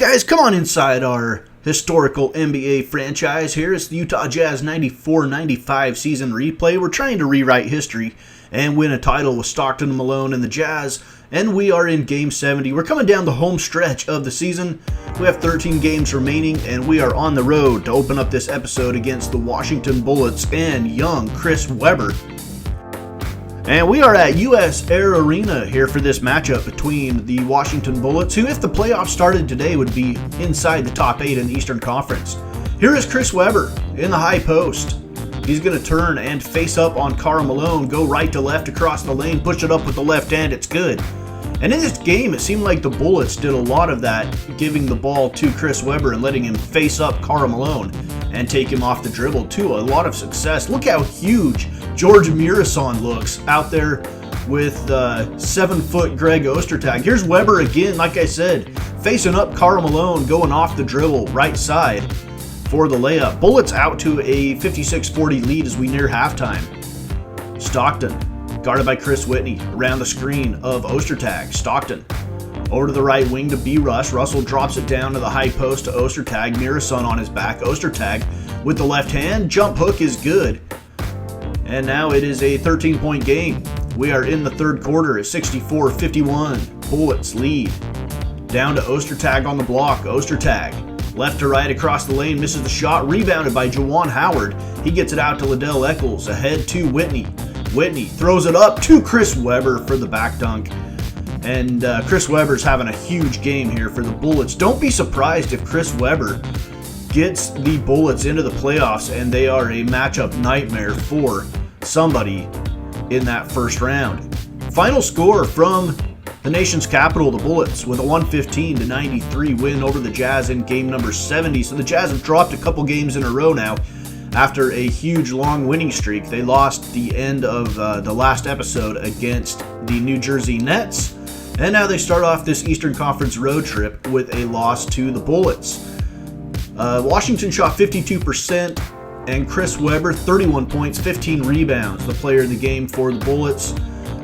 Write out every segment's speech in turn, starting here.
guys, come on inside our historical NBA franchise here. It's the Utah Jazz 94-95 season replay. We're trying to rewrite history and win a title with Stockton and Malone and the Jazz, and we are in Game 70. We're coming down the home stretch of the season. We have 13 games remaining, and we are on the road to open up this episode against the Washington Bullets and young Chris Webber. And we are at US Air Arena here for this matchup between the Washington Bullets, who, if the playoffs started today, would be inside the top 8 in the Eastern Conference. Here is Chris Webber in the high post. He's going to turn and face up on Karl Malone, go right to left across the lane, push it up with the left hand, it's good. And in this game, it seemed like the Bullets did a lot of that, giving the ball to Chris Webber and letting him face up Karl Malone and take him off the dribble too. A lot of success. Look how huge George Murison looks out there with 7-foot Greg Ostertag. Here's Webber again, like I said, facing up Karl Malone, going off the dribble, right side for the layup. Bullets out to a 56-40 lead as we near halftime. Stockton, guarded by Chris Whitney, around the screen of Ostertag. Stockton over to the right wing to B. Russell drops it down to the high post to Ostertag. Murison on his back. Ostertag with the left hand. Jump hook is good. And now it is a 13-point game. We are in the third quarter at 64-51. Bullets lead. Down to Ostertag on the block. Ostertag left to right across the lane. Misses the shot. Rebounded by Juwan Howard. He gets it out to Liddell Eccles. Ahead to Whitney. Whitney throws it up to Chris Webber for the back dunk. And Chris Webber's having a huge game here for the Bullets. Don't be surprised if Chris Webber gets the Bullets into the playoffs and they are a matchup nightmare for somebody in that first round. Final score from the nation's capital, the Bullets, with a 115-93 win over the Jazz in game number 70. So the Jazz have dropped a couple games in a row now after a huge long winning streak. They lost the end of the last episode against the New Jersey Nets, and now they start off this Eastern Conference road trip with a loss to the Bullets. Washington shot 52%, and Chris Webber 31 points, 15 rebounds, the player of the game for the Bullets.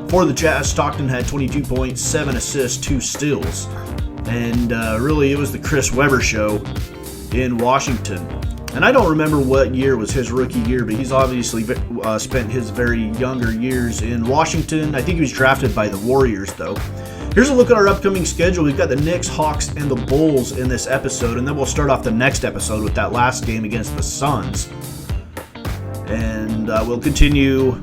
For the Jazz, Stockton had 22 points, 7 assists, 2 steals. And really, it was the Chris Webber show in Washington. And I don't remember what year was his rookie year, but he's obviously spent his very younger years in Washington. I think he was drafted by the Warriors, though. Here's a look at our upcoming schedule. We've got the Knicks, Hawks, and the Bulls in this episode, and then we'll start off the next episode with that last game against the Suns. And we'll continue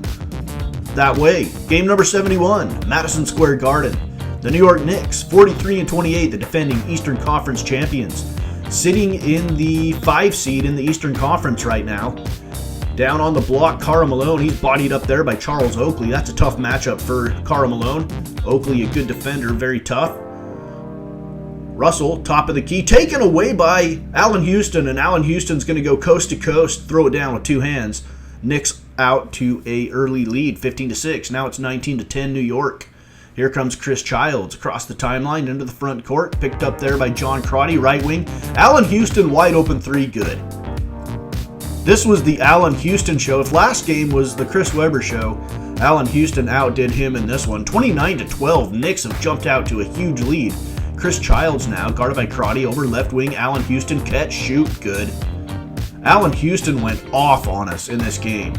that way. Game number 71, Madison Square Garden. The New York Knicks, 43-28, the defending Eastern Conference champions, sitting in the 5 seed in the Eastern Conference right now. Down on the block, Karl Malone. He's bodied up there by Charles Oakley. That's a tough matchup for Karl Malone. Oakley, a good defender, very tough. Russell, top of the key, taken away by Allen Houston, and Allen Houston's going to go coast to coast, throw it down with 2 hands. Knicks out to a early lead, 15-6. Now it's 19-10 New York. Here comes Chris Childs across the timeline into the front court, picked up there by John Crotty, right wing. Allen Houston, wide open 3, good. This was the Allen Houston show. If last game was the Chris Webber show, Allen Houston outdid him in this one. 29-12, Knicks have jumped out to a huge lead. Chris Childs now, guarded by Crotty, over left wing. Allen Houston, catch, shoot, good. Allen Houston went off on us in this game.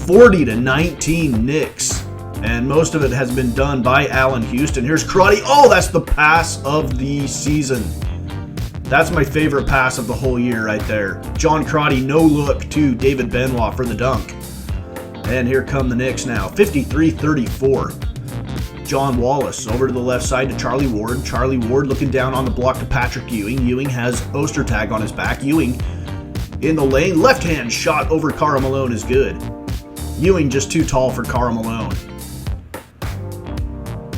40-19 Knicks. And most of it has been done by Allen Houston. Here's Crotty. Oh, that's the pass of the season. That's my favorite pass of the whole year right there. John Crotty, no look to David Benoit for the dunk. And here come the Knicks now. 53-34. John Wallace over to the left side to Charlie Ward. Charlie Ward looking down on the block to Patrick Ewing. Ewing has Ostertag on his back. Ewing in the lane. Left hand shot over Karl Malone is good. Ewing just too tall for Karl Malone.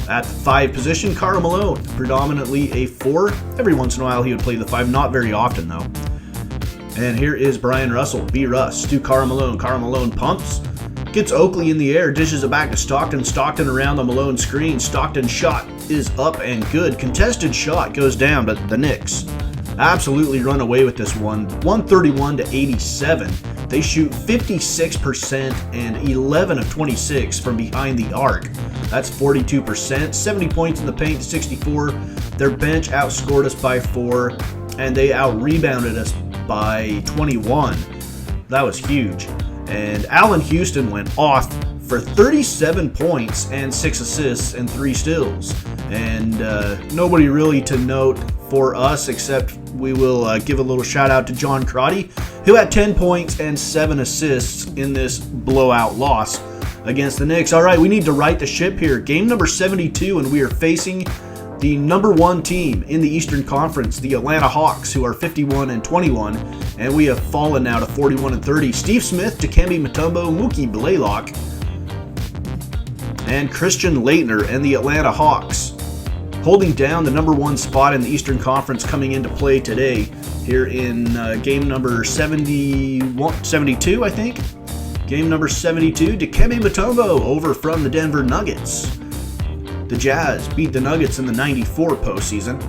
At the 5 position, Karl Malone, predominantly a 4. Every once in a while he would play the 5, not very often though. And here is Brian Russell, B. Russ, to Karl Malone. Karl Malone pumps, gets Oakley in the air, dishes it back to Stockton. Stockton around the Malone screen. Stockton's shot is up and good. Contested shot goes down, but the Knicks absolutely run away with this one, 131 to 87. They shoot 56% and 11 of 26 from behind the arc. That's 42%. 70 points in the paint to 64. Their bench outscored us by 4, and they out-rebounded us by 21. That was huge. And Allen Houston went off for 37 points and 6 assists and 3 steals. And nobody really to note for us, except we will give a little shout out to John Crotty, who had 10 points and 7 assists in this blowout loss against the Knicks. All right, we need to right the ship here. Game number 72, and we are facing the number 1 team in the Eastern Conference, the Atlanta Hawks, who are 51 and 21, and we have fallen now to 41 and 30. Steve Smith, Dikembe Mutombo, Mookie Blaylock, and Christian Laettner and the Atlanta Hawks holding down the number 1 spot in the Eastern Conference coming into play today here in game number 72, I think. Game number 72, Dikembe Mutombo over from the Denver Nuggets. The Jazz beat the Nuggets in the 94 postseason.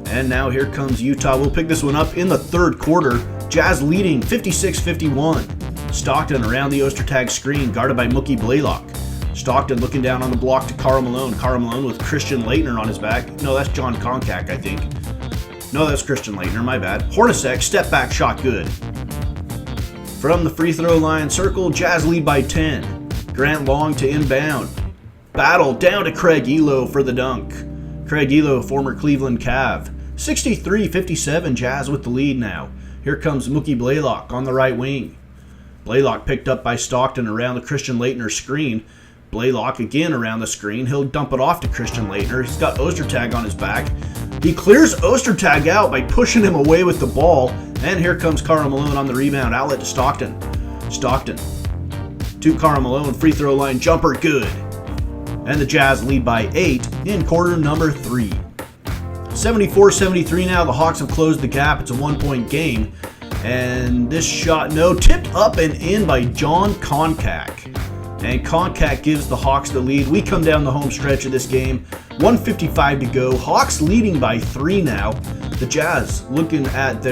And now here comes Utah. We'll pick this one up in the third quarter. Jazz leading 56-51. Stockton around the Ostertag screen, guarded by Mookie Blaylock. Stockton looking down on the block to Karl Malone. Karl Malone with Christian Laettner on his back. No, that's John Koncak, I think. No, that's Christian Laettner, my bad. Hornacek, step back shot good. From the free throw line circle, Jazz lead by 10. Grant Long to inbound. Battle down to Craig Elo for the dunk. Craig Elo, former Cleveland Cav. 63-57, Jazz with the lead now. Here comes Mookie Blaylock on the right wing. Blaylock picked up by Stockton around the Christian Laettner screen. Blaylock again around the screen. He'll dump it off to Christian Laettner. He's got Ostertag on his back. He clears Ostertag out by pushing him away with the ball. And here comes Karl Malone on the rebound. Outlet to Stockton. Stockton to Karl Malone. Free throw line jumper good. And the Jazz lead by 8 in quarter number 3. 74-73 now. The Hawks have closed the gap. It's a 1-point game. And this shot, no, tipped up and in by John Koncak. And Koncak gives the Hawks the lead. We come down the home stretch of this game. 1:55 to go. Hawks leading by 3 now. The Jazz looking at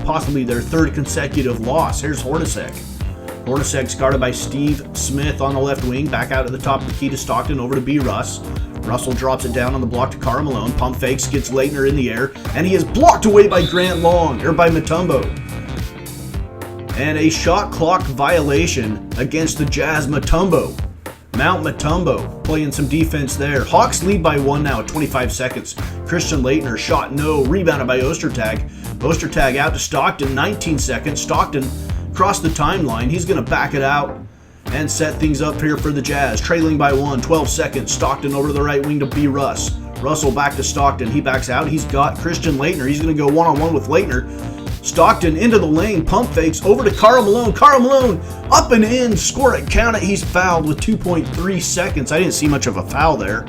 possibly their 3rd consecutive loss. Here's Hornacek. Hornacek's guarded by Steve Smith on the left wing. Back out at the top of the key to Stockton. Over to B. Russ. Russell drops it down on the block to Karl Malone. Pump fakes, gets Laettner in the air. And he is blocked away by Grant Long, or by Mutombo. And a shot clock violation against the Jazz. Mutombo. Mount Mutombo playing some defense there. Hawks lead by 1 now at 25 seconds. Christian Laettner shot no. Rebounded by Ostertag. Ostertag out to Stockton. 19 seconds. Stockton crossed the timeline. He's going to back it out and set things up here for the Jazz. Trailing by 1. 12 seconds. Stockton over to the right wing to B. Russ. Russell back to Stockton. He backs out. He's got Christian Laettner. He's going to go one-on-one with Laettner. Stockton into the lane, pump fakes, over to Karl Malone. Karl Malone up and in, score it, count it. He's fouled with 2.3 seconds. I didn't see much of a foul there,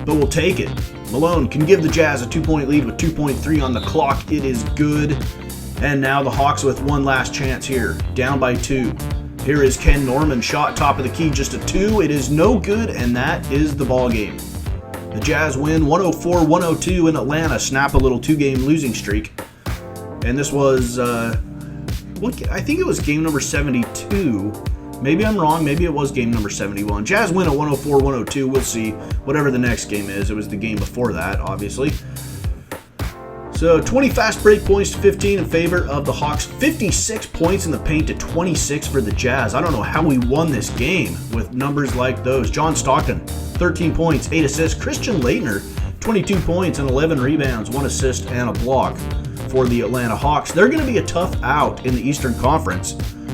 but we'll take it. Malone can give the Jazz a 2-point lead with 2.3 on the clock. It is good. And now the Hawks with one last chance here, down by 2. Here is Ken Norman, shot top of the key, just a 2. It is no good, and that is the ball game. The Jazz win 104-102 in Atlanta, snap a little 2-game losing streak. And this was, I think it was game number 72. Maybe I'm wrong. Maybe it was game number 71. Jazz win at 104-102. We'll see. Whatever the next game is. It was the game before that, obviously. So 20 fast break points to 15 in favor of the Hawks. 56 points in the paint to 26 for the Jazz. I don't know how we won this game with numbers like those. John Stockton, 13 points, 8 assists. Christian Laettner, 22 points and 11 rebounds, 1 assist and a block for the Atlanta Hawks. They're going to be a tough out in the Eastern Conference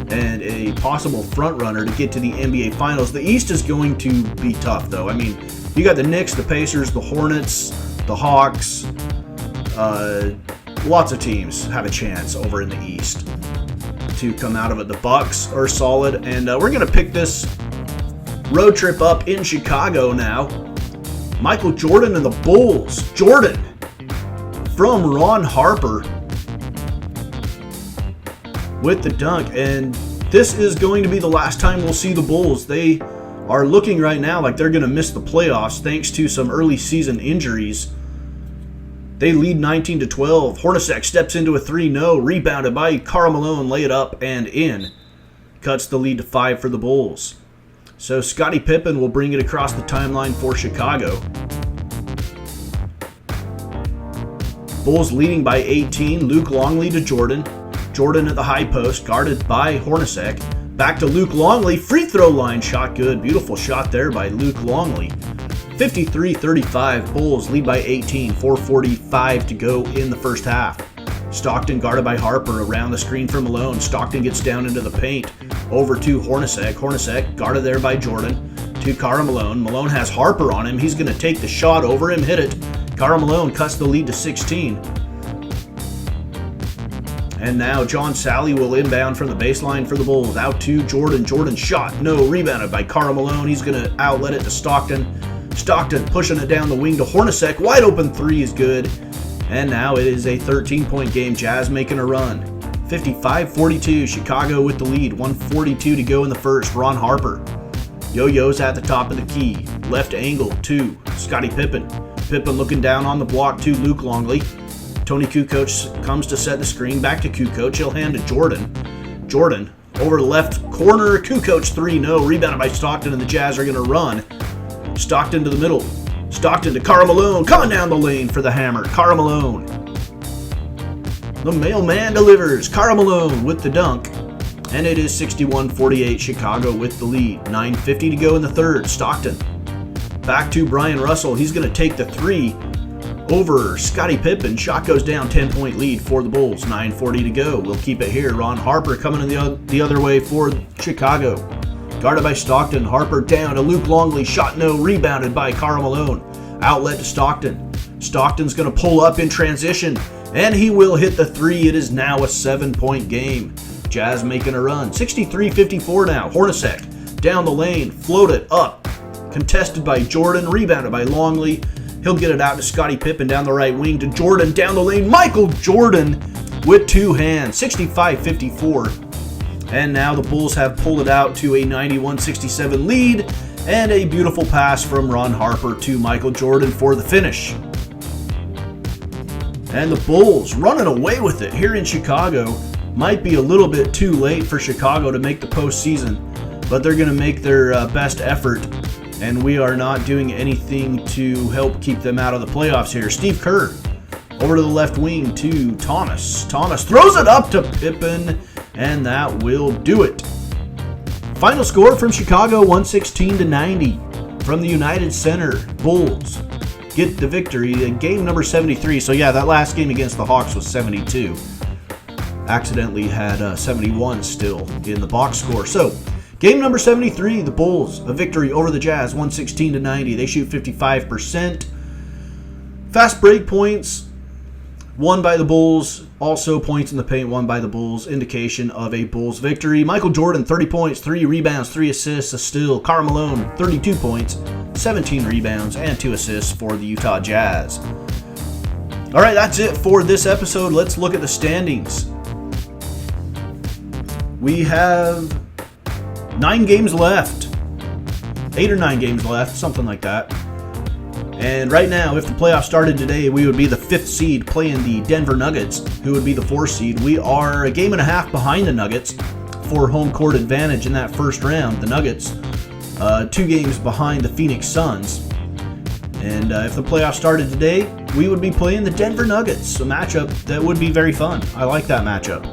and a possible front runner to get to the NBA Finals. The East is going to be tough, though. I mean, you got the Knicks, the Pacers, the Hornets, the Hawks. Lots of teams have a chance over in the East to come out of it. The Bucks are solid, and we're going to pick this road trip up in Chicago now. Michael Jordan and the Bulls. Jordan from Ron Harper with the dunk, and this is going to be the last time we'll see the Bulls. They are looking right now like they're going to miss the playoffs thanks to some early season injuries. They lead 19-12. Hornacek steps into a 3-0, rebounded by Karl Malone, lay it up and in. Cuts the lead to 5 for the Bulls. So Scottie Pippen will bring it across the timeline for Chicago. Bulls leading by 18. Luke Longley to Jordan. Jordan at the high post, guarded by Hornacek. Back to Luke Longley. Free throw line shot good. Beautiful shot there by Luke Longley. 53-35. Bulls lead by 18. 4:45 to go in the first half. Stockton guarded by Harper around the screen for Malone. Stockton gets down into the paint. Over to Hornacek. Hornacek guarded there by Jordan. To Karl Malone. Malone has Harper on him. He's going to take the shot over him, hit it. Karl Malone cuts the lead to 16. And now John Sally will inbound from the baseline for the Bulls. Out to Jordan. Jordan shot. No. Rebounded by Karl Malone. He's going to outlet it to Stockton. Stockton pushing it down the wing to Hornacek. Wide open three is good. And now it is a 13-point game. Jazz making a run. 55-42. Chicago with the lead. 1:42 to go in the first. Ron Harper. Yo-yo's at the top of the key. Left angle to Scottie Pippen. Pippen looking down on the block to Luke Longley. Tony Kukoc comes to set the screen. Back to Kukoc. He'll hand to Jordan. Jordan over the left corner. Kukoc 3-0. Rebounded by Stockton, and the Jazz are going to run. Stockton to the middle. Stockton to Karl Malone. Coming down the lane for the hammer. Karl Malone. The mailman delivers. Karl Malone with the dunk. And it is 61-48. Chicago with the lead. 9:50 to go in the third. Stockton. Back to Brian Russell. He's going to take the three over Scottie Pippen. Shot goes down. 10-point lead for the Bulls. 9:40 to go. We'll keep it here. Ron Harper coming in the other way for Chicago. Guarded by Stockton. Harper down to Luke Longley. Shot no. Rebounded by Karl Malone. Outlet to Stockton. Stockton's going to pull up in transition. And he will hit the three. It is now a 7-point game. Jazz making a run. 63-54 now. Hornacek down the lane. Floated up. Contested by Jordan. Rebounded by Longley. He'll get it out to Scottie Pippen down the right wing to Jordan. Down the lane. Michael Jordan with two hands. 65-54. And now the Bulls have pulled it out to a 91-67 lead. And a beautiful pass from Ron Harper to Michael Jordan for the finish. And the Bulls running away with it here in Chicago. Might be a little bit too late for Chicago to make the postseason, but they're going to make their best effort, and we are not doing anything to help keep them out of the playoffs here. Steve Kerr over to the left wing to Thomas. Thomas throws it up to Pippen, and that will do it. Final score from Chicago, 116-90. From the United Center, Bulls get the victory in game number 73. So yeah, that last game against the Hawks was 72. Accidentally had 71 still in the box score. So game number 73, the Bulls, a victory over the Jazz, 116-90. They shoot 55%. Fast break points, won by the Bulls. Also points in the paint, won by the Bulls. Indication of a Bulls victory. Michael Jordan, 30 points, 3 rebounds, 3 assists, a steal. Karl Malone, 32 points, 17 rebounds, and 2 assists for the Utah Jazz. All right, that's it for this episode. Let's look at the standings. We have 9 games left. 8 or 9 games left, something like that. And right now, if the playoffs started today, we would be the 5th seed playing the Denver Nuggets, who would be the 4th seed. We are a game and a half behind the Nuggets for home court advantage in that first round. The Nuggets, 2 games behind the Phoenix Suns. And if the playoffs started today, we would be playing the Denver Nuggets, a matchup that would be very fun. I like that matchup.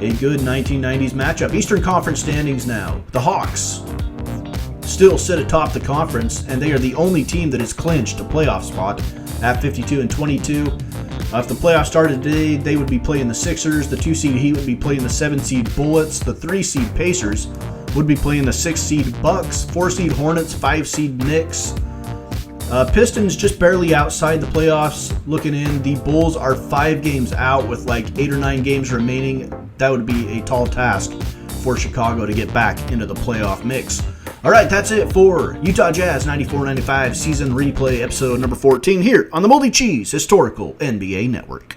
A good 1990s matchup. Eastern Conference standings now. The Hawks still sit atop the conference, and they are the only team that has clinched a playoff spot at 52-22. If the playoffs started today, they would be playing the Sixers. The 2-seed Heat would be playing the 7-seed Bullets. The 3-seed Pacers would be playing the 6-seed Bucks. 4-seed Hornets, 5-seed Knicks. Pistons just barely outside the playoffs looking in. The Bulls are 5 games out with like 8 or 9 games remaining. That would be a tall task for Chicago to get back into the playoff mix. All right, that's it for Utah Jazz 94-95 season replay episode number 14 here on the Moldy Cheese Historical NBA Network.